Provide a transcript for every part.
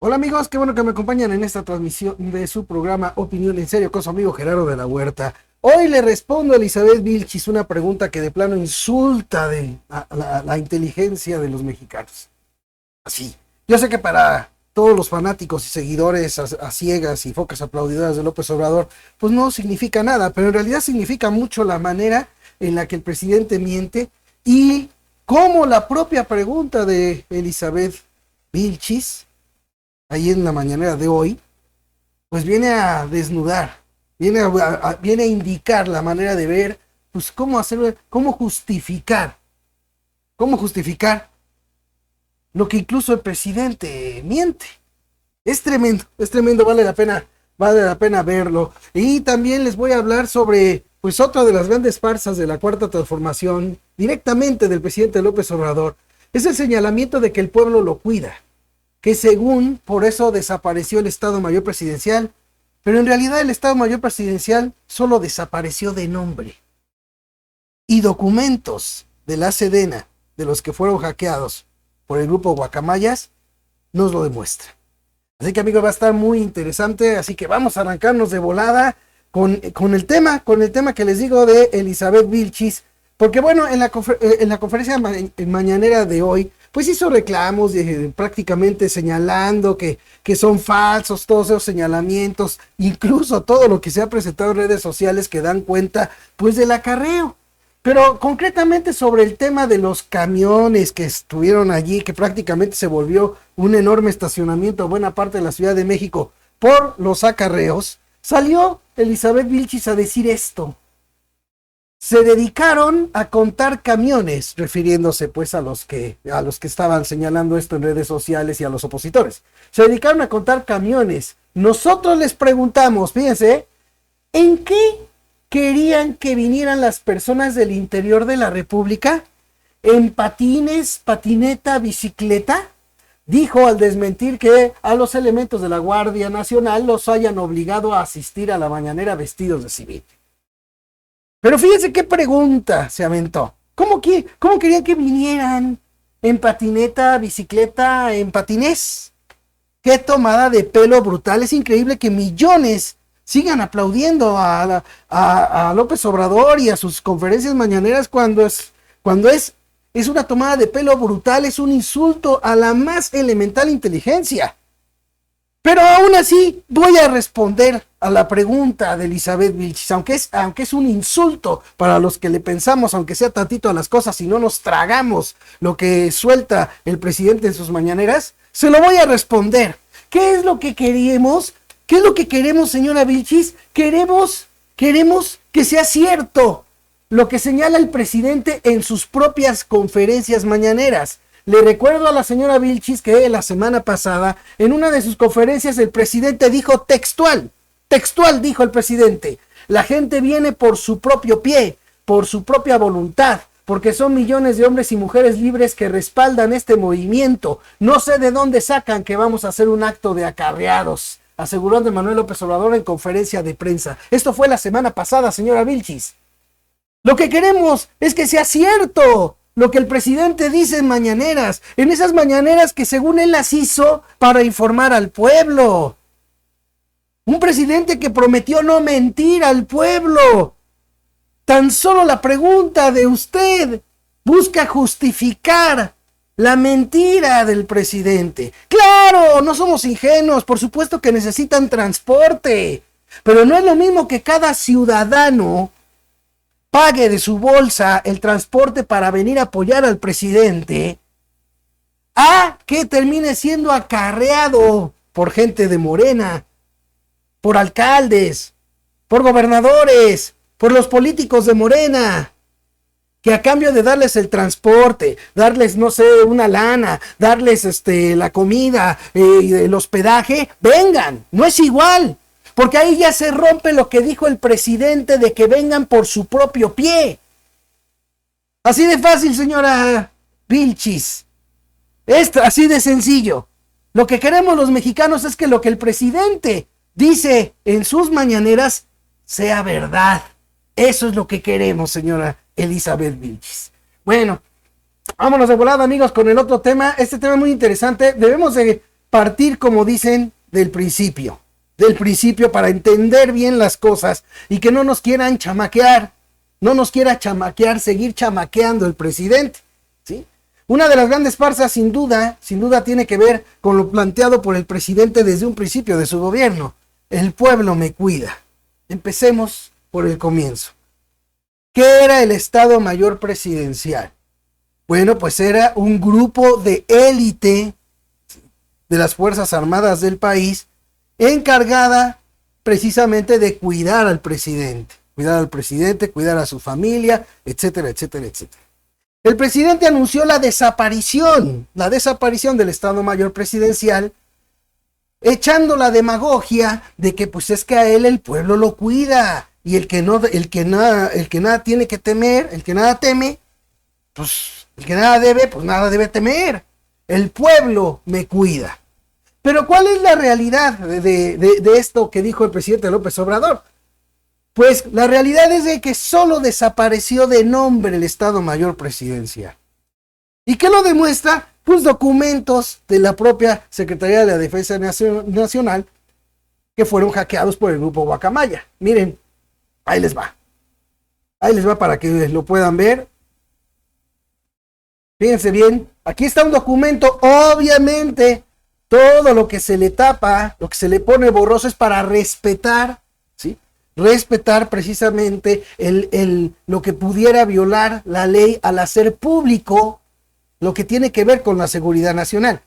Hola amigos, qué bueno que me acompañan en esta transmisión de su programa Opinión en Serio con su amigo Gerardo de la Huerta. Hoy le respondo a Elizabeth Vilchis una pregunta que de plano insulta la inteligencia de los mexicanos. Así. Yo sé que para todos los fanáticos y seguidores a ciegas y focas aplaudidoras de López Obrador, pues no significa nada, pero en realidad significa mucho la manera en la que el presidente miente y cómo la propia pregunta de Elizabeth Vilchis ahí en la mañanera de hoy, pues viene a desnudar, viene a indicar la manera de ver, pues cómo hacer, cómo justificar lo que incluso el presidente miente. Es tremendo, vale la pena verlo. Y también les voy a hablar sobre, pues otra de las grandes farsas de la Cuarta Transformación, directamente del presidente López Obrador, es el señalamiento de que el pueblo lo cuida, que según por eso desapareció el Estado Mayor Presidencial, pero en realidad el Estado Mayor Presidencial solo desapareció de nombre. Y documentos de la Sedena, de los que fueron hackeados por el grupo Guacamayas, nos lo demuestran. Así que amigos, va a estar muy interesante, así que vamos a arrancarnos de volada con el tema que les digo de Elizabeth Vilchis, porque bueno, en la conferencia mañanera de hoy, pues hizo reclamos prácticamente señalando que son falsos todos esos señalamientos, incluso todo lo que se ha presentado en redes sociales que dan cuenta pues del acarreo. Pero concretamente sobre el tema de los camiones que estuvieron allí, que prácticamente se volvió un enorme estacionamiento buena parte de la Ciudad de México por los acarreos, salió Elizabeth Vilchis a decir esto. Se dedicaron a contar camiones, refiriéndose pues a los que estaban señalando esto en redes sociales y a los opositores. Se dedicaron a contar camiones. Nosotros les preguntamos, fíjense, ¿en qué querían que vinieran las personas del interior de la República? ¿En patines, patineta, bicicleta? Dijo al desmentir que a los elementos de la Guardia Nacional los hayan obligado a asistir a la mañanera vestidos de civil. Pero fíjense qué pregunta se aventó. ¿Cómo querían que vinieran? ¿En patineta, bicicleta, en patinés? ¡Qué tomada de pelo brutal! Es increíble que millones sigan aplaudiendo a López Obrador y a sus conferencias mañaneras cuando es una tomada de pelo brutal, es un insulto a la más elemental inteligencia. Pero aún así voy a responder a la pregunta de Elizabeth Vilchis, aunque es un insulto para los que le pensamos, aunque sea tantito a las cosas y no nos tragamos lo que suelta el presidente en sus mañaneras, se lo voy a responder. ¿Qué es lo que queremos? ¿Qué es lo que queremos, señora Vilchis? Queremos que sea cierto lo que señala el presidente en sus propias conferencias mañaneras. Le recuerdo a la señora Vilchis que la semana pasada, en una de sus conferencias, el presidente dijo textual dijo el presidente, la gente viene por su propio pie, por su propia voluntad, porque son millones de hombres y mujeres libres que respaldan este movimiento. No sé de dónde sacan que vamos a hacer un acto de acarreados, aseguró Andrés Manuel López Obrador en conferencia de prensa. Esto fue la semana pasada, señora Vilchis. Lo que queremos es que sea cierto lo que el presidente dice en mañaneras, en esas mañaneras que según él las hizo para informar al pueblo. Un presidente que prometió no mentir al pueblo. Tan solo la pregunta de usted busca justificar la mentira del presidente. Claro, no somos ingenuos, por supuesto que necesitan transporte, pero no es lo mismo que cada ciudadano pague de su bolsa el transporte para venir a apoyar al presidente, a que termine siendo acarreado por gente de Morena, por alcaldes, por gobernadores, por los políticos de Morena, que a cambio de darles el transporte, darles, no sé, una lana, darles la comida, el hospedaje, vengan. No es igual. Porque ahí ya se rompe lo que dijo el presidente de que vengan por su propio pie. Así de fácil, señora Vilchis. Es así de sencillo. Lo que queremos los mexicanos es que lo que el presidente dice en sus mañaneras sea verdad. Eso es lo que queremos, señora Elizabeth Vilchis. Bueno, vámonos de volada, amigos, con el otro tema. Este tema es muy interesante. Debemos de partir, como dicen, del principio para entender bien las cosas y que no nos quieran chamaquear, seguir chamaqueando el presidente, ¿sí? Una de las grandes farsas, sin duda, tiene que ver con lo planteado por el presidente desde un principio de su gobierno. El pueblo me cuida. Empecemos por el comienzo. ¿Qué era el Estado Mayor Presidencial? Bueno, pues era un grupo de élite de las Fuerzas Armadas del país encargada precisamente de cuidar al presidente, cuidar a su familia, etcétera, etcétera, etcétera. El presidente anunció la desaparición del Estado Mayor Presidencial, echando la demagogia de que pues es que a él el pueblo lo cuida y el que nada tiene que temer, el que nada teme, pues el que nada debe, pues nada debe temer. El pueblo me cuida. Pero ¿cuál es la realidad de esto que dijo el presidente López Obrador? Pues la realidad es de que solo desapareció de nombre el Estado Mayor Presidencial. ¿Y qué lo demuestra? Pues documentos de la propia Secretaría de la Defensa Nacional que fueron hackeados por el grupo Guacamaya. Miren, ahí les va. Ahí les va para que lo puedan ver. Fíjense bien, aquí está un documento, obviamente. Todo lo que se le tapa, lo que se le pone borroso es para respetar, ¿sí? Respetar precisamente lo que pudiera violar la ley al hacer público lo que tiene que ver con la seguridad nacional.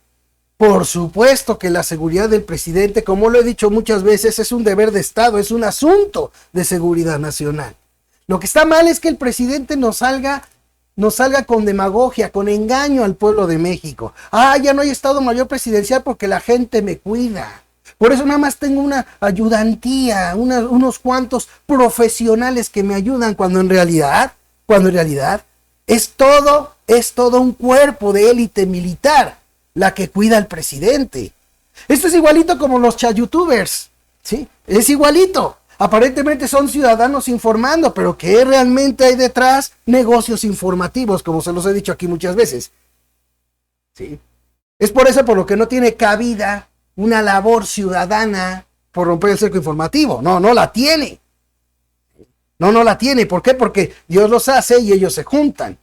Por supuesto que la seguridad del presidente, como lo he dicho muchas veces, es un deber de Estado, es un asunto de seguridad nacional. Lo que está mal es que el presidente nos salga con demagogia, con engaño al pueblo de México. Ya no hay Estado Mayor Presidencial porque la gente me cuida. Por eso nada más tengo una ayudantía, unos cuantos profesionales que me ayudan, cuando en realidad es todo un cuerpo de élite militar la que cuida al presidente. Esto es igualito como los chayutubers, ¿sí? Es igualito. Aparentemente son ciudadanos informando, pero ¿qué realmente hay detrás? Negocios informativos, como se los he dicho aquí muchas veces. ¿Sí? Es por eso por lo que no tiene cabida una labor ciudadana por romper el cerco informativo. No la tiene. No la tiene. ¿Por qué? Porque Dios los hace y ellos se juntan.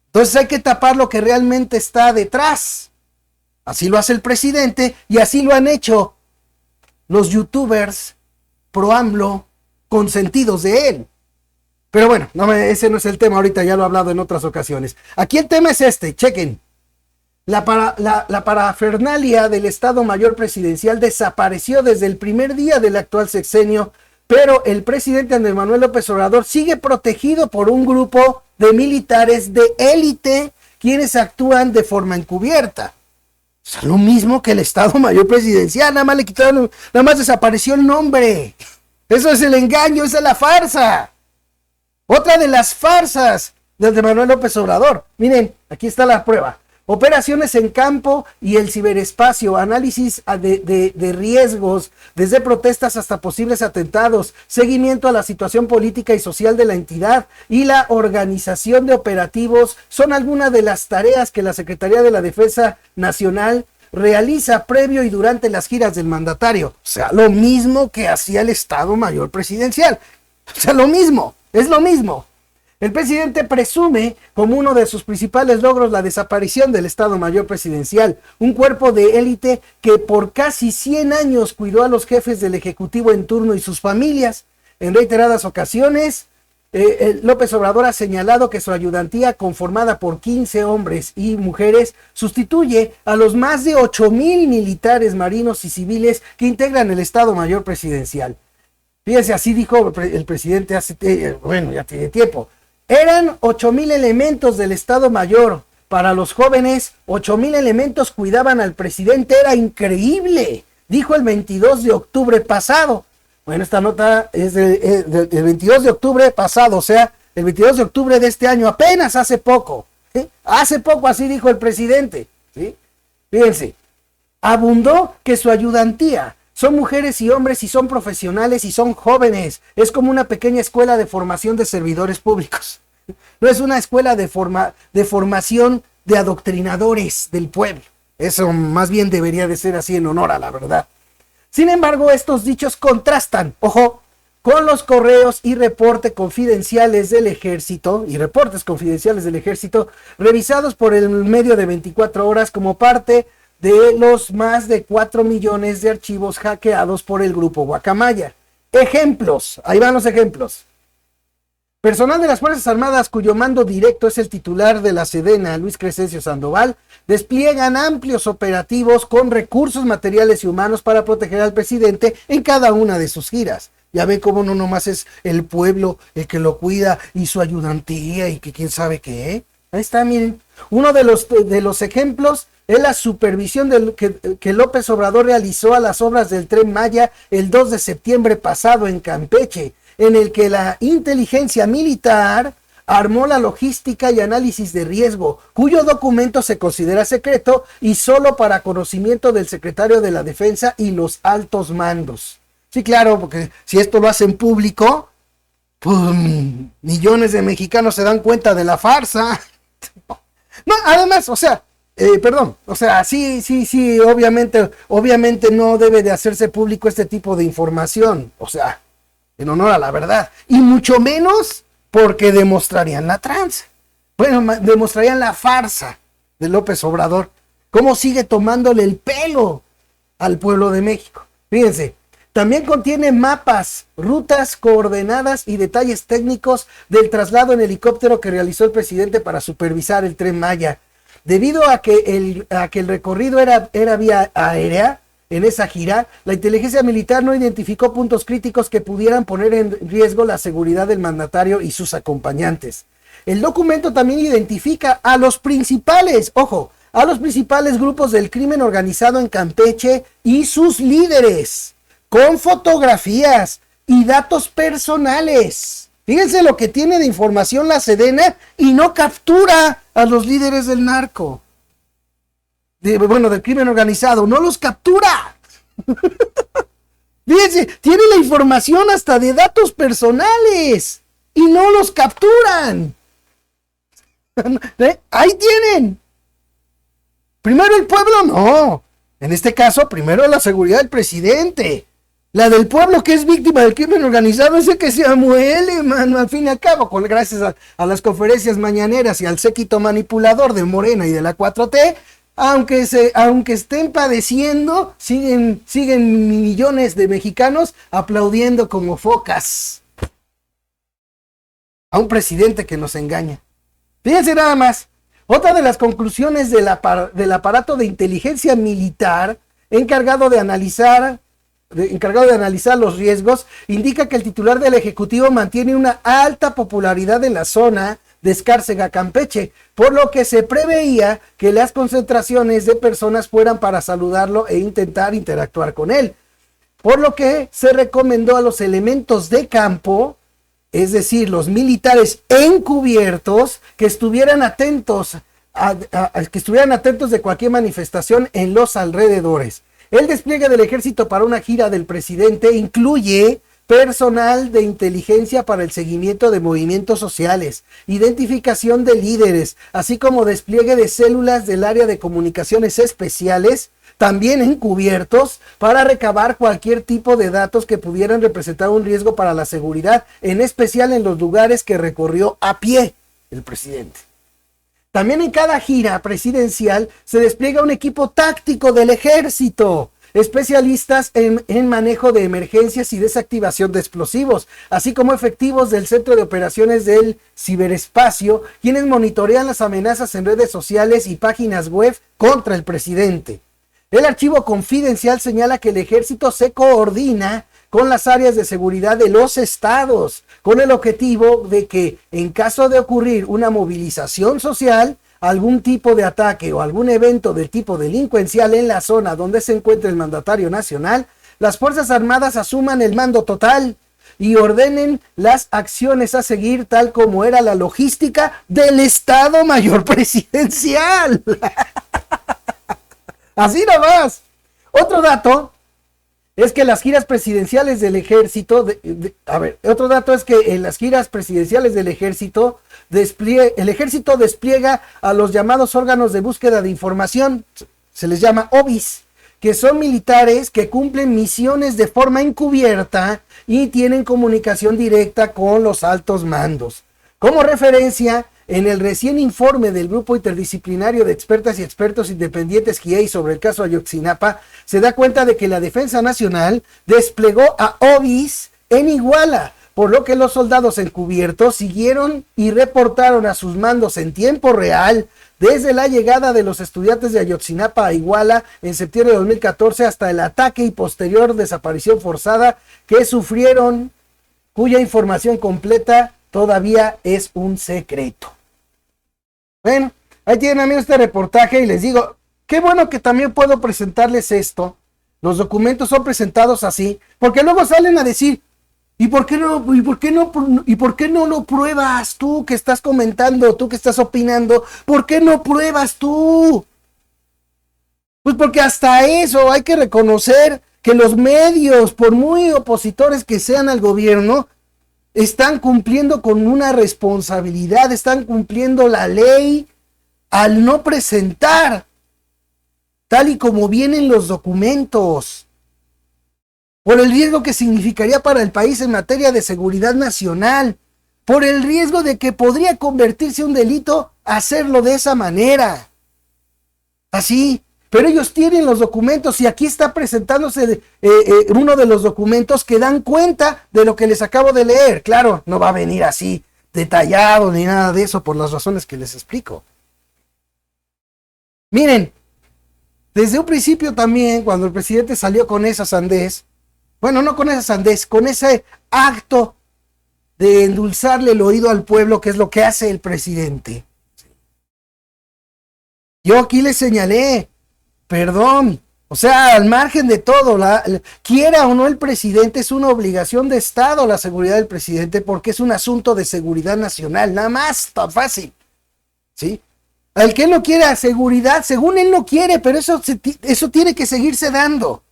Entonces hay que tapar lo que realmente está detrás. Así lo hace el presidente y así lo han hecho los youtubers pro AMLO, consentidos de él. Pero bueno, ese no es el tema ahorita, ya lo he hablado en otras ocasiones. Aquí el tema es este, chequen. La parafernalia del Estado Mayor Presidencial desapareció desde el primer día del actual sexenio, pero el presidente Andrés Manuel López Obrador sigue protegido por un grupo de militares de élite, quienes actúan de forma encubierta. O sea, lo mismo que el Estado Mayor Presidencial, nada más desapareció el nombre. Eso es el engaño, esa es la farsa. Otra de las farsas de Andrés Manuel López Obrador. Miren, aquí está la prueba. Operaciones en campo y el ciberespacio, análisis de riesgos, desde protestas hasta posibles atentados, seguimiento a la situación política y social de la entidad y la organización de operativos son algunas de las tareas que la Secretaría de la Defensa Nacional realiza previo y durante las giras del mandatario. O sea, lo mismo que hacía el Estado Mayor Presidencial. O sea, es lo mismo. El presidente presume como uno de sus principales logros la desaparición del Estado Mayor Presidencial, un cuerpo de élite que por casi 100 años cuidó a los jefes del Ejecutivo en turno y sus familias. En reiteradas ocasiones, López Obrador ha señalado que su ayudantía, conformada por 15 hombres y mujeres, sustituye a los más de 8,000 militares, marinos y civiles que integran el Estado Mayor Presidencial. Fíjense, así dijo el presidente ya tiene tiempo. Eran 8,000 elementos del Estado Mayor. Para los jóvenes, 8,000 elementos cuidaban al presidente. Era increíble, dijo el 22 de octubre pasado. Bueno, esta nota es del 22 de octubre pasado, o sea, el 22 de octubre de este año, apenas hace poco. ¿Sí? Hace poco, así dijo el presidente. ¿Sí? Fíjense, abundó que su ayudantía son mujeres y hombres y son profesionales y son jóvenes. Es como una pequeña escuela de formación de servidores públicos. No es una escuela de formación de adoctrinadores del pueblo. Eso más bien debería de ser así en honor a la verdad. Sin embargo, estos dichos contrastan, ojo, con los correos y reportes confidenciales del ejército, revisados por el medio de 24 horas como parte de los más de 4 millones de archivos hackeados por el grupo Guacamaya. Ejemplos, ahí van los ejemplos. Personal de las Fuerzas Armadas, cuyo mando directo es el titular de la Sedena, Luis Crescencio Sandoval, despliegan amplios operativos con recursos materiales y humanos para proteger al presidente en cada una de sus giras. Ya ve cómo no nomás es el pueblo el que lo cuida y su ayudantía y que quién sabe qué. Ahí está, miren. Uno de los ejemplos es la supervisión que López Obrador realizó a las obras del Tren Maya el 2 de septiembre pasado en Campeche, en el que la inteligencia militar armó la logística y análisis de riesgo, cuyo documento se considera secreto y solo para conocimiento del secretario de la Defensa y los altos mandos. Sí, claro, porque si esto lo hacen público, pues millones de mexicanos se dan cuenta de la farsa. No, además, sí, obviamente no debe de hacerse público este tipo de información, en honor a la verdad, y mucho menos porque demostrarían la tranza. Bueno, demostrarían la farsa de López Obrador, cómo sigue tomándole el pelo al pueblo de México. Fíjense, también contiene mapas, rutas, coordenadas y detalles técnicos del traslado en helicóptero que realizó el presidente para supervisar el Tren Maya. Debido a que el recorrido era vía aérea, en esa gira, la inteligencia militar no identificó puntos críticos que pudieran poner en riesgo la seguridad del mandatario y sus acompañantes. El documento también identifica a los principales grupos del crimen organizado en Campeche y sus líderes, con fotografías y datos personales. Fíjense lo que tiene de información la Sedena y no captura a los líderes del narco. Del crimen organizado, no los captura. Fíjense, tiene la información hasta de datos personales y no los capturan. Ahí tienen. Primero el pueblo, no. En este caso, primero la seguridad del presidente. La del pueblo que es víctima del crimen organizado es el que se muele, mano, al fin y al cabo, gracias a las conferencias mañaneras y al séquito manipulador de Morena y de la 4T. Aunque estén padeciendo, siguen millones de mexicanos aplaudiendo como focas a un presidente que nos engaña. Fíjense nada más, otra de las conclusiones del aparato de inteligencia militar encargado de analizar los riesgos, indica que el titular del Ejecutivo mantiene una alta popularidad en la zona de Escárcega, Campeche, por lo que se preveía que las concentraciones de personas fueran para saludarlo e intentar interactuar con él, por lo que se recomendó a los elementos de campo, es decir, los militares encubiertos, que estuvieran atentos de cualquier manifestación en los alrededores. El despliegue del ejército para una gira del presidente incluye personal de inteligencia para el seguimiento de movimientos sociales, identificación de líderes, así como despliegue de células del área de comunicaciones especiales, también encubiertos, para recabar cualquier tipo de datos que pudieran representar un riesgo para la seguridad, en especial en los lugares que recorrió a pie el presidente. También en cada gira presidencial se despliega un equipo táctico del ejército, especialistas en manejo de emergencias y desactivación de explosivos, así como efectivos del Centro de Operaciones del Ciberespacio, quienes monitorean las amenazas en redes sociales y páginas web contra el presidente. El archivo confidencial señala que el ejército se coordina con las áreas de seguridad de los estados, con el objetivo de que, en caso de ocurrir una movilización social, algún tipo de ataque o algún evento del tipo delincuencial en la zona donde se encuentre el mandatario nacional, las Fuerzas Armadas asuman el mando total y ordenen las acciones a seguir tal como era la logística del Estado Mayor Presidencial. Así nomás. Otro dato es que las giras presidenciales del ejército, en las giras presidenciales del ejército, el ejército despliega a los llamados órganos de búsqueda de información. se les llama OBIs, que son militares que cumplen misiones de forma encubierta y tienen comunicación directa con los altos mandos. Como referencia, en el recién informe del Grupo Interdisciplinario de Expertas y Expertos Independientes GIEI sobre el caso Ayotzinapa, se da cuenta de que la Defensa Nacional desplegó a OBIs en Iguala, por lo que los soldados encubiertos siguieron y reportaron a sus mandos en tiempo real desde la llegada de los estudiantes de Ayotzinapa a Iguala en septiembre de 2014 hasta el ataque y posterior desaparición forzada que sufrieron, cuya información completa todavía es un secreto. Bueno, ahí tienen, amigos, este reportaje y les digo, qué bueno que también puedo presentarles esto. Los documentos son presentados así, porque luego salen a decir, ¿y por qué no lo pruebas tú que estás comentando, tú que estás opinando? ¿Por qué no pruebas tú? Pues porque hasta eso hay que reconocer que los medios, por muy opositores que sean al gobierno, están cumpliendo con una responsabilidad, están cumpliendo la ley al no presentar tal y como vienen los documentos, por el riesgo que significaría para el país en materia de seguridad nacional, por el riesgo de que podría convertirse en un delito hacerlo de esa manera. Así, pero ellos tienen los documentos y aquí está presentándose uno de los documentos que dan cuenta de lo que les acabo de leer. Claro, no va a venir así detallado ni nada de eso por las razones que les explico. Miren, desde un principio también, cuando el presidente salió con esa sandez, bueno, no con esa sandez, con ese acto de endulzarle el oído al pueblo, que es lo que hace el presidente. Yo aquí les señalé, perdón, o sea, al margen de todo, quiera o no el presidente, es una obligación de Estado la seguridad del presidente porque es un asunto de seguridad nacional, nada más, tan fácil, ¿sí? Al que no quiera seguridad, según él no quiere, pero eso tiene que seguirse dando.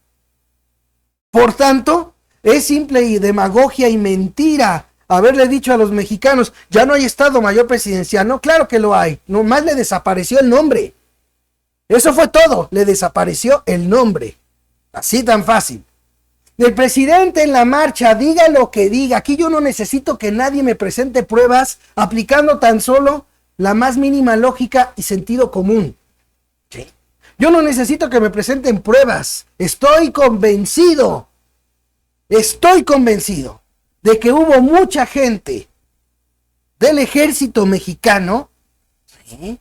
Por tanto, es simple y demagogia y mentira haberle dicho a los mexicanos, ya no hay Estado Mayor Presidencial. No, claro que lo hay, nomás le desapareció el nombre. Eso fue todo, le desapareció el nombre. Así tan fácil. El presidente en la marcha, diga lo que diga. Aquí yo no necesito que nadie me presente pruebas aplicando tan solo la más mínima lógica y sentido común. ¿Sí? Yo no necesito que me presenten pruebas. Estoy convencido de que hubo mucha gente del ejército mexicano, ¿sí?,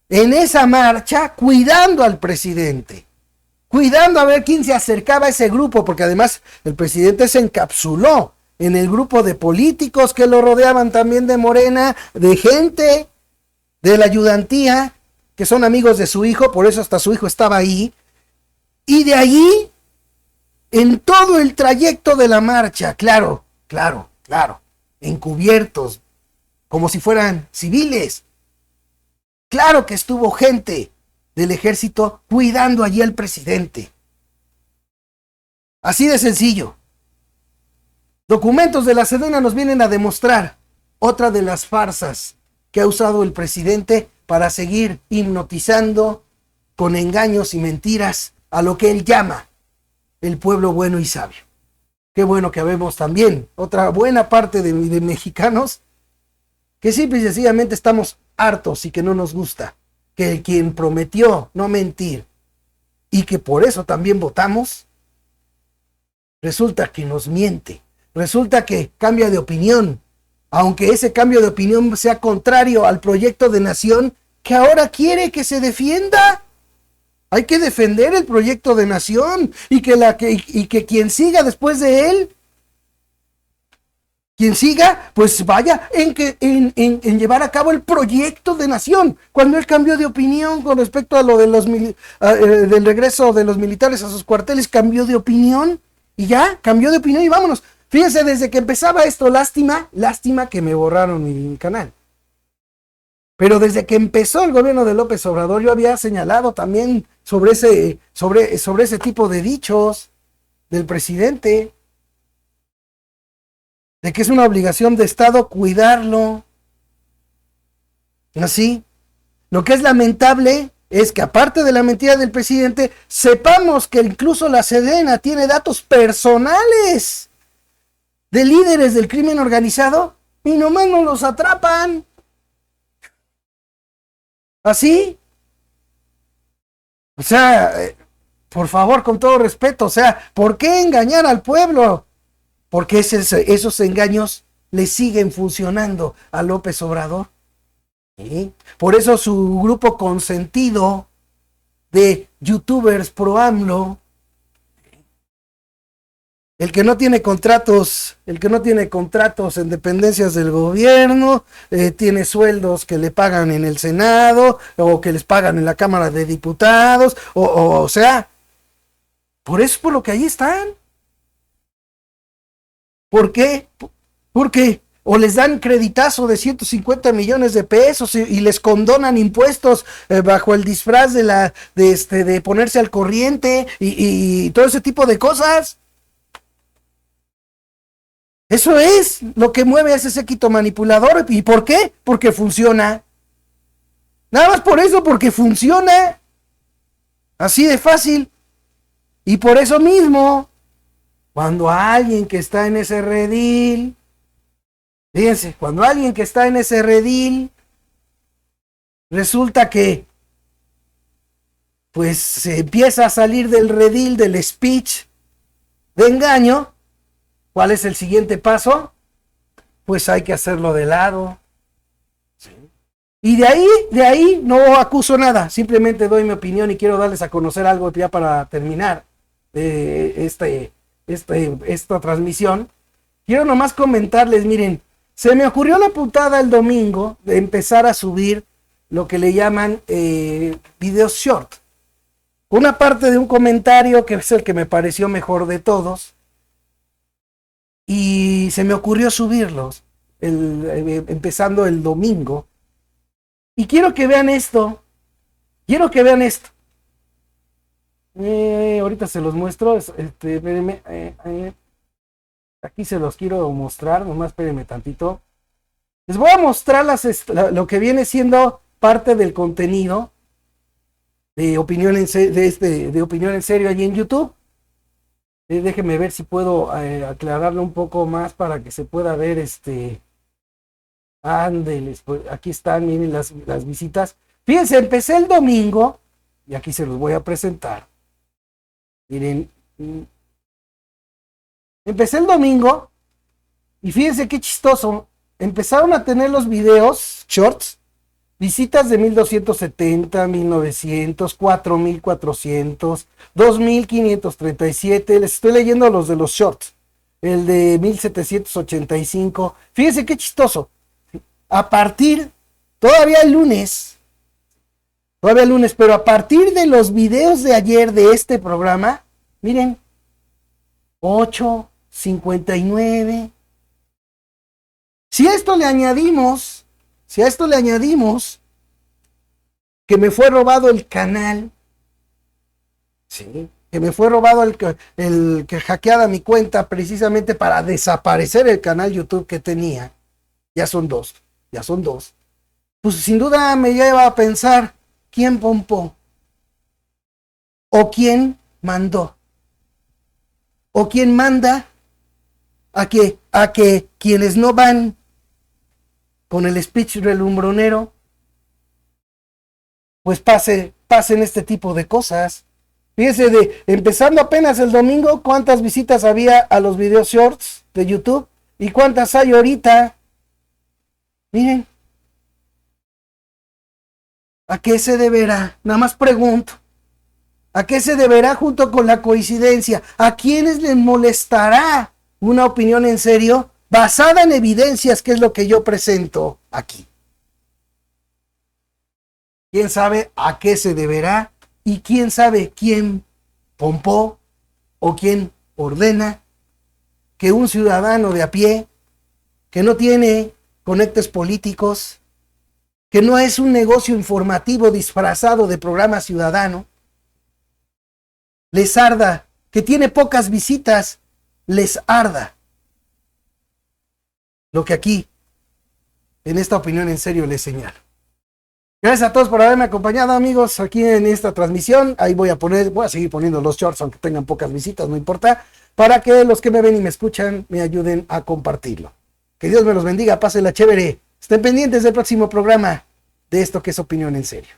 en esa marcha cuidando al presidente, cuidando a ver quién se acercaba a ese grupo, porque además el presidente se encapsuló en el grupo de políticos que lo rodeaban también de Morena, de gente de la ayudantía, que son amigos de su hijo, por eso hasta su hijo estaba ahí, y de allí, en todo el trayecto de la marcha, claro, encubiertos, como si fueran civiles. Claro que estuvo gente del ejército cuidando allí al presidente. Así de sencillo. Documentos de la Sedena nos vienen a demostrar otra de las farsas que ha usado el presidente para seguir hipnotizando con engaños y mentiras a lo que él llama el pueblo bueno y sabio. Qué bueno que habemos también otra buena parte de mexicanos que simple y sencillamente estamos hartos y que no nos gusta que quien prometió no mentir y que por eso también votamos, resulta que nos miente, resulta que cambia de opinión, aunque ese cambio de opinión sea contrario al proyecto de nación que ahora quiere que se defienda. Hay que defender el proyecto de nación y que quien siga después de él, quien siga, pues vaya en llevar a cabo el proyecto de nación. Cuando él cambió de opinión con respecto a lo de del regreso de los militares a sus cuarteles, cambió de opinión y ya, cambió de opinión y vámonos. Fíjense, desde que empezaba esto, lástima que me borraron mi canal. Pero desde que empezó el gobierno de López Obrador, yo había señalado también sobre ese tipo de dichos del presidente, de que es una obligación de Estado cuidarlo. Así. Lo que es lamentable es que aparte de la mentira del presidente, sepamos que incluso la Sedena tiene datos personales de líderes del crimen organizado y nomás no los atrapan. ¿Así? O sea, por favor, con todo respeto, o sea, ¿por qué engañar al pueblo? Porque esos engaños le siguen funcionando a López Obrador. ¿Sí? Por eso su grupo consentido de youtubers pro AMLO, el que no tiene contratos en dependencias del gobierno, tiene sueldos que le pagan en el Senado o que les pagan en la Cámara de Diputados, o sea, por eso es por lo que ahí están. ¿Por qué? Porque o les dan creditazo de 150 millones de pesos y les condonan impuestos bajo el disfraz de ponerse al corriente y todo ese tipo de cosas. Eso es lo que mueve a ese séquito manipulador. ¿Y por qué? Porque funciona. Nada más por eso, porque funciona. Así de fácil. Y por eso mismo, cuando alguien que está en ese redil, fíjense, cuando alguien que está en ese redil, resulta que pues se empieza a salir del redil del speech de engaño, ¿cuál es el siguiente paso? Pues hay que hacerlo de lado. ¿Sí? Y de ahí no acuso nada, simplemente doy mi opinión y quiero darles a conocer algo ya para terminar esta transmisión. Quiero nomás comentarles, miren, se me ocurrió la putada el domingo de empezar a subir lo que le llaman videos short. Una parte de un comentario que es el que me pareció mejor de todos. Y se me ocurrió subirlos empezando el domingo. Y quiero que vean esto. Ahorita se los muestro. Espérenme, aquí se los quiero mostrar. Nomás espérenme tantito. Les voy a mostrar lo que viene siendo parte del contenido de Opinión en Serio allí en YouTube. Déjenme ver si puedo aclararlo un poco más para que se pueda ver ándeles, pues, aquí están, miren las visitas. Fíjense, empecé el domingo y aquí se los voy a presentar. Miren, empecé el domingo y fíjense qué chistoso. Empezaron a tener los videos shorts, visitas de 1270, 1900, 4400, 2537. Les estoy leyendo los de los shorts. El de 1785. Fíjense qué chistoso. A partir, todavía el lunes, pero a partir de los videos de ayer de este programa, miren, 8:59. Si a esto le añadimos que me fue robado el canal, ¿sí? Que me fue robado el que hackeada mi cuenta precisamente para desaparecer el canal YouTube que tenía, ya son dos. Pues sin duda me lleva a pensar, ¿quién pompó? ¿O quién mandó? ¿O quién manda a que quienes no van con el speech relumbronero pues pasen este tipo de cosas? Fíjense, empezando apenas el domingo, ¿cuántas visitas había a los videos shorts de YouTube? ¿Y cuántas hay ahorita? Miren, ¿a qué se deberá? Nada más pregunto. ¿A qué se deberá junto con la coincidencia? ¿A quiénes les molestará una opinión en serio basada en evidencias, que es lo que yo presento aquí? ¿Quién sabe a qué se deberá? ¿Y quién sabe quién pompó o quién ordena que un ciudadano de a pie, que no tiene conectes políticos, que no es un negocio informativo disfrazado de programa ciudadano, les arda, que tiene pocas visitas, les arda lo que aquí, en esta opinión en serio, les señalo? Gracias a todos por haberme acompañado, amigos, aquí en esta transmisión. Ahí voy a seguir poniendo los shorts, aunque tengan pocas visitas, no importa, para que los que me ven y me escuchan me ayuden a compartirlo. Que Dios me los bendiga, pásenla chévere. Estén pendientes del próximo programa de esto que es Opinión en Serio.